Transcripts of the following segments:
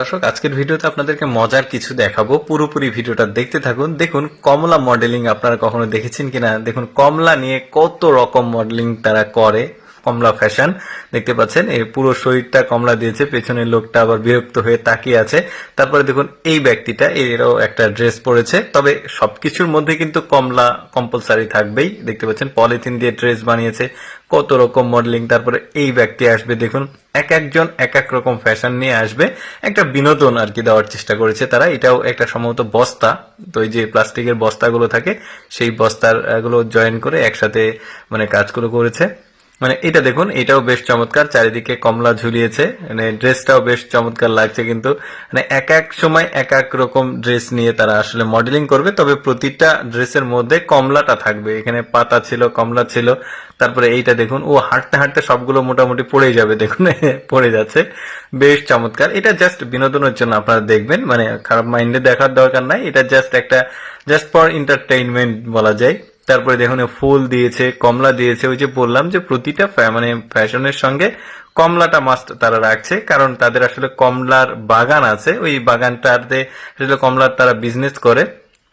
দর্শক, আজকের ভিডিওতে আপনাদেরকে মজার কিছু দেখাবো। পুরোপুরি ভিডিওটা দেখতে থাকুন। দেখুন কমলা মডেলিং আপনারা কখনো দেখেছেন কিনা। দেখুন কমলা নিয়ে কত রকম মডেলিং তারা করে। কমলা ফ্যাশন দেখতে পাচ্ছেন, এই পুরো শরীরটা কমলা দিয়েছে, পেছনের লোকটা আবার বিরক্ত হয়ে তাকিয়ে আছে। তারপরে দেখুন এই ব্যক্তিটা এরও একটা ড্রেস পরেছে, তবে সবকিছুর মধ্যে কিন্তু কমলা কম্পালসারি থাকবেই। দেখতে পাচ্ছেন পলিথিন দিয়ে ড্রেস বানিয়েছে, কত রকম মডেলিং। তারপরে এই ব্যক্তি আসবে, দেখুন এক একজন এক এক রকম ফ্যাশন নিয়ে আসবে, একটা বিনোদন আর কি দেওয়ার চেষ্টা করেছে তারা। এটাও একটা সম্ভবত বস্তা, তো এই যে প্লাস্টিকের বস্তাগুলো থাকে সেই বস্তার গুলো জয়েন করে একসাথে মানে কাজগুলো করেছে। মানে এটা দেখুন, এটাও বেশ চমৎকার, চারিদিকে কমলা ঝুলিয়েছে, মানে ড্রেসটাও বেশ চমৎকার লাগছে। কিন্তু মানে এক এক সময় এক এক রকম ড্রেস নিয়ে তারা আসলে মডেলিং করবে, তবে প্রতিটা ড্রেসের মধ্যে কমলাটা থাকবে। এখানে পাতা ছিল, কমলা ছিল। তারপরে এইটা দেখুন, ও হাঁটতে হাঁটতে সবগুলো মোটামুটি পড়ে যাবে, দেখুন পড়ে যাচ্ছে, বেশ চমৎকার। এটা জাস্ট বিনোদনের জন্য আপনারা দেখবেন, মানে খারাপ মাইন্ডে দেখার দরকার নাই, এটা জাস্ট ফর এন্টারটেইনমেন্ট বলা যায়। তারপরে দেখুন ফুল দিয়েছে, কমলা দিয়েছে। ওই যে বললাম যে প্রতিটা মানে ফ্যাশনের সঙ্গে কমলাটা মাস্ট তারা রাখছে, কারণ তাদের আসলে কমলার বাগান আছে, ওই বাগানটাতে আসলে কমলার তারা বিজনেস করে।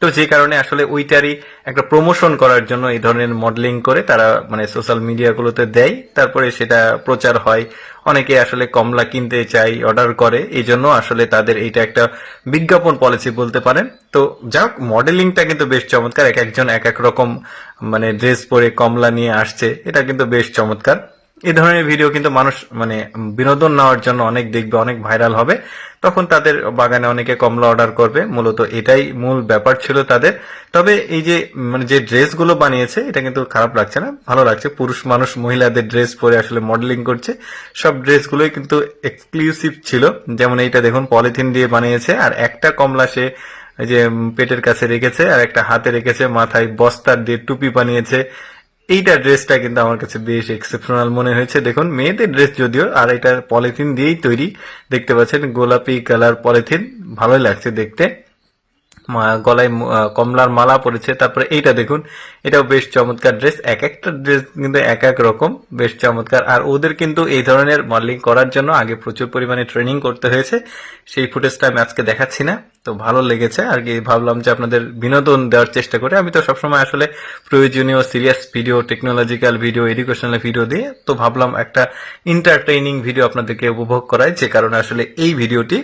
তো যে কারণে আসলে ওইটারই একটা প্রমোশন করার জন্য এই ধরনের মডেলিং করে তারা মানে সোশ্যাল মিডিয়াগুলোতে দেয়, তারপরে সেটা প্রচার হয়, অনেকে আসলে কমলা কিনতে চাই, অর্ডার করে। এই জন্য আসলে তাদের এইটা একটা বিজ্ঞাপন পলিসি বলতে পারেন। তো যাক, মডেলিংটা কিন্তু বেশ চমৎকার, এক একজন এক এক রকম মানে ড্রেস পরে কমলা নিয়ে আসছে, এটা কিন্তু বেশ চমৎকার। এই ধরনের ভিডিও কিন্তু মানুষ মানে বিনোদন নেওয়ার জন্য অনেক দেখবে, অনেক ভাইরাল হবে, তখন তাদের বাগানে অনেকে কমলা অর্ডার করবে। মূলত এটাই মূল ব্যাপার ছিল তাদের। তবে এই যে মানে যে ড্রেসগুলো বানিয়েছে এটা কিন্তু খারাপ লাগছে না, ভালো লাগছে। পুরুষ মানুষ মহিলাদের ড্রেস পরে আসলে মডেলিং করছে, সব ড্রেসগুলোই কিন্তু এক্সক্লুসিভ ছিল। যেমন এইটা দেখুন পলিথিন দিয়ে বানিয়েছে, আর একটা কমলা সে এই যে পেটের কাছে রেখেছে, আর একটা হাতে রেখেছে, মাথায় বস্তার দিয়ে টুপি বানিয়েছে। এইটা ড্রেসটা কিন্তু আমার কাছে বেশ এক্সেপশনাল মনে হয়েছে। দেখুন মেয়েদের ড্রেস যদিও, আর এটা পলিথিন দিয়েই তৈরি, দেখতে পাচ্ছেন গোলাপি কালার পলিথিন, ভালোই লাগছে দেখতে। গলায় কমলার মালা পরেছে। তারপরে এইটা দেখুন, এটাও বেশ চমৎকার ড্রেস, এক একটা ড্রেস কিন্তু এক এক রকম, বেশ চমৎকার। আর ওদের কিন্তু এই ধরনের মডেলিং করার জন্য আগে প্রচুর পরিমাণে ট্রেনিং করতে হয়েছে, সেই ফুটেজটা আমি আজকে দেখাচ্ছি না। তো ভালো লেগেছে আর কি, ভাবলাম যে আপনাদের বিনোদন দেওয়ার চেষ্টা করে। আমি তো সবসময় আসলে প্রয়োজনীয় serious video, technological video, educational video দিয়ে, তো ভাবলাম একটা এন্টারটেইনিং ভিডিও আপনাদেরকে উপভোগ করাই, যে কারণে আসলে এই ভিডিওটি।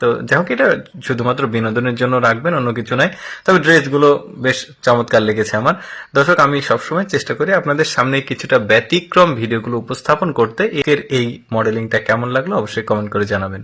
তো যাই হোক, এটা শুধুমাত্র বিনোদনের জন্য রাখবেন, অন্য কিছু নাই। তবে ড্রেসগুলো বেশ চমৎকার লেগেছে আমার। দর্শক, আমি সবসময় চেষ্টা করি আপনাদের সামনে কিছুটা ব্যতিক্রম ভিডিওগুলো উপস্থাপন করতে। এর এই মডেলিংটা কেমন লাগলো অবশ্যই কমেন্ট করে জানাবেন।